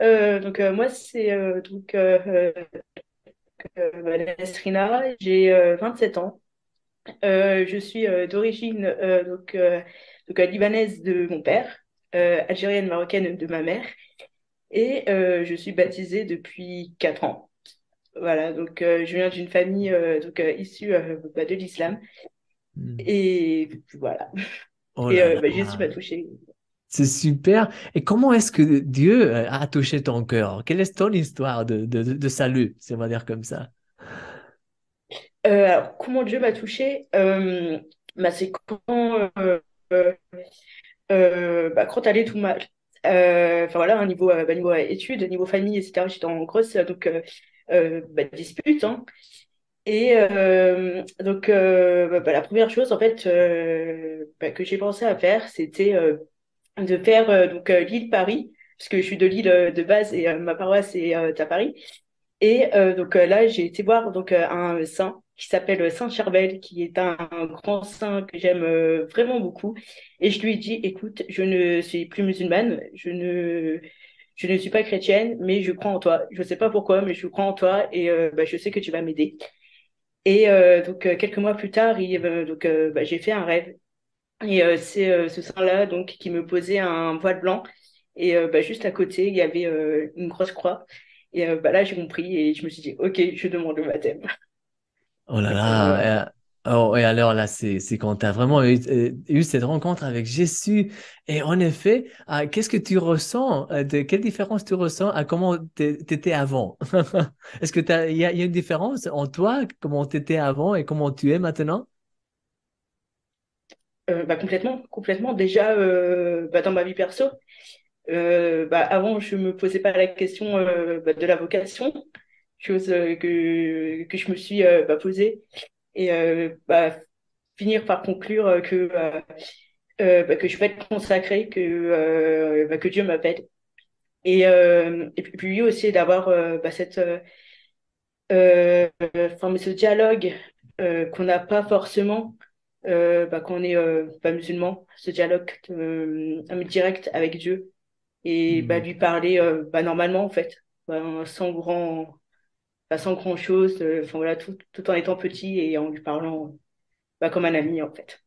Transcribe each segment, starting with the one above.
Moi, c'est Nesrina, j'ai 27 ans. Je suis d'origine libanaise de mon père, algérienne marocaine de ma mère, et je suis baptisée depuis 4 ans. Voilà, je viens d'une famille issue de l'islam, Hmm. et voilà. Oh Et là Jésus m'a là, touchée. c'est super. Et comment est-ce que Dieu a touché ton cœur? Quelle est ton histoire de salut, si on va dire comme ça? Alors, comment Dieu m'a touchée? C'est euh, quand allait tout mal. Enfin voilà, un niveau études, niveau famille, etc. J'étais en grosse dispute, hein. La première chose en fait que j'ai pensé à faire, c'était de faire l'île Paris, parce que je suis de l'île de base et ma paroisse est à Paris. Là, j'ai été voir un saint qui s'appelle Saint Charbel, qui est un grand saint que j'aime vraiment beaucoup. Et je lui ai dit, écoute, je ne suis plus musulmane, je ne suis pas chrétienne, mais je crois en toi. Je ne sais pas pourquoi, mais je crois en toi et je sais que tu vas m'aider. Quelques mois plus tard, j'ai fait un rêve. Et c'est ce saint-là donc qui me posait un voile blanc. Et juste à côté, il y avait une grosse croix. Et là, j'ai compris et je me suis dit, OK, je demande le baptême. Oh là Voilà. là. Oh, et alors là, c'est quand tu as vraiment eu cette rencontre avec Jésus. Et en effet, qu'est-ce que tu ressens? Quelle différence tu ressens à comment tu étais avant? Est-ce que il y a une différence en toi, comment tu étais avant et comment tu es maintenant? Complètement, complètement. Déjà, dans ma vie perso, avant, je me posais pas la question de la vocation, chose que je me suis posée. Et finir par conclure que je vais être consacrée, que Dieu m'appelle. Et puis lui aussi d'avoir mais ce dialogue qu'on n'a pas forcément quand on est pas musulman, ce dialogue direct avec Dieu et Hmm. lui parler normalement en fait, sans grand chose, voilà, tout en étant petit et en lui parlant comme un ami en fait.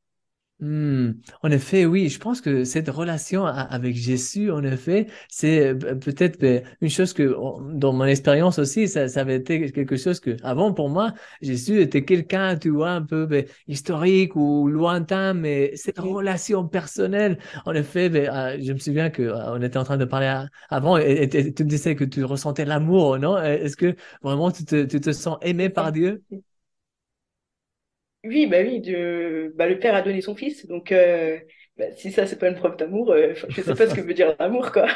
Hmm. En effet, oui, je pense que cette relation avec Jésus, en effet, c'est peut-être une chose que, dans mon expérience aussi, ça avait été quelque chose que, avant, pour moi, Jésus était quelqu'un, tu vois, un peu historique ou lointain, mais cette Mm. relation personnelle, en effet, je me souviens que on était en train de parler avant et tu me disais que tu ressentais l'amour, non? Est-ce que vraiment tu te sens aimé C'est par ça. Dieu? Oui, bah oui, le père a donné son fils, si ça c'est pas une preuve d'amour, je sais pas ce que veut dire l'amour quoi.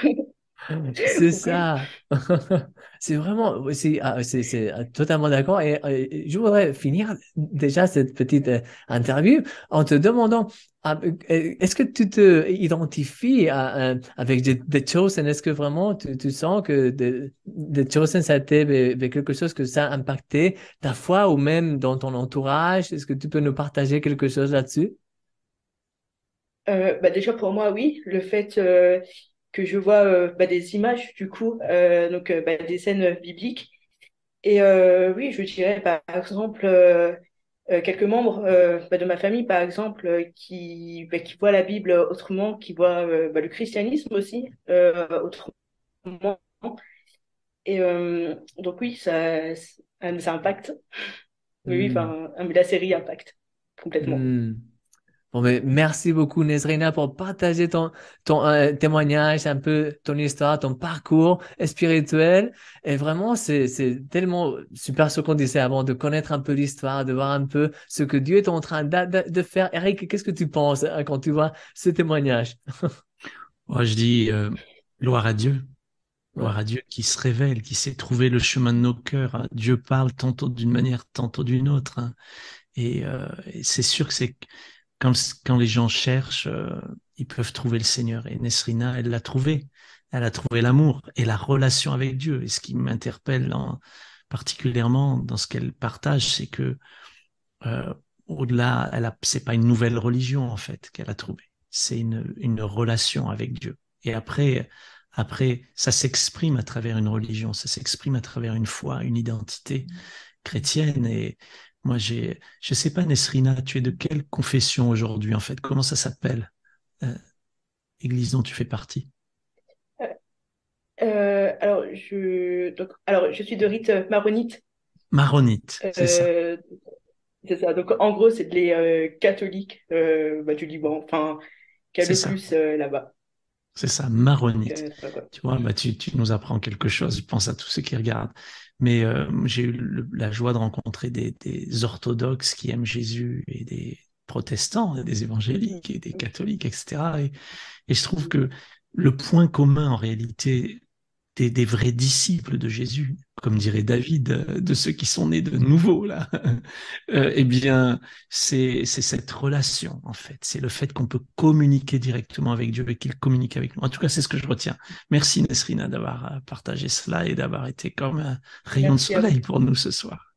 C'est Donc oui. ça. C'est vraiment, c'est totalement d'accord. Et je voudrais finir déjà cette petite interview en te demandant, est-ce que tu te identifies avec The Chosen? Est-ce que vraiment tu sens que The Chosen, ça a été quelque chose que ça a impacté ta foi ou même dans ton entourage? Est-ce que tu peux nous partager quelque chose là-dessus? Déjà pour moi oui, le fait que je vois des images du coup des scènes bibliques et oui je dirais par exemple quelques membres de ma famille par exemple qui voient la Bible autrement, qui voient le christianisme aussi autrement. Et donc oui, ça impacte. Oui, oui, Hmm. la série impacte complètement. Hmm. Bon, mais merci beaucoup, Nesrina, pour partager ton témoignage, un peu ton histoire, ton parcours spirituel. Et vraiment, c'est tellement super ce qu'on disait avant, de connaître un peu l'histoire, de voir un peu ce que Dieu est en train de faire. Eric, qu'est-ce que tu penses quand tu vois ce témoignage? Moi, je dis Ouais. gloire à Dieu qui se révèle, qui sait trouver le chemin de nos cœurs, hein. Dieu parle tantôt d'une manière, tantôt d'une autre, hein. Et c'est sûr que c'est quand les gens cherchent, ils peuvent trouver le Seigneur. Et Nesrina, elle l'a trouvé. Elle a trouvé l'amour et la relation avec Dieu. Et ce qui m'interpelle particulièrement dans ce qu'elle partage, c'est que euh, au-delà, c'est pas une nouvelle religion en fait qu'elle a trouvée. C'est une relation avec Dieu. Et après, Après, ça s'exprime à travers une religion, ça s'exprime à travers une foi, une identité chrétienne. Et moi, je sais pas, Nesrina, tu es de quelle confession aujourd'hui, en fait? Comment ça s'appelle, euh, église dont tu fais partie? Alors, je suis de rite maronite. Maronite, c'est ça. Euh, c'est ça. Donc, en gros, c'est les catholiques du Liban, enfin, qu'il y a C'est le ça. plus là-bas. C'est ça, Donc, maronite. voilà, quoi. Tu vois, bah, tu nous apprends quelque chose, je pense à tous ceux qui regardent. Mais j'ai eu la joie de rencontrer des orthodoxes qui aiment Jésus et des protestants, et des évangéliques et des catholiques, etc. Et je trouve que le point commun en réalité des vrais disciples de Jésus, comme dirait David, de ceux qui sont nés de nouveau, là, eh bien, c'est cette relation, en fait. C'est le fait qu'on peut communiquer directement avec Dieu et qu'il communique avec nous. En tout cas, c'est ce que je retiens. Merci, Nesrina, d'avoir partagé cela et d'avoir été comme un rayon de Merci à vous. soleil pour nous ce soir.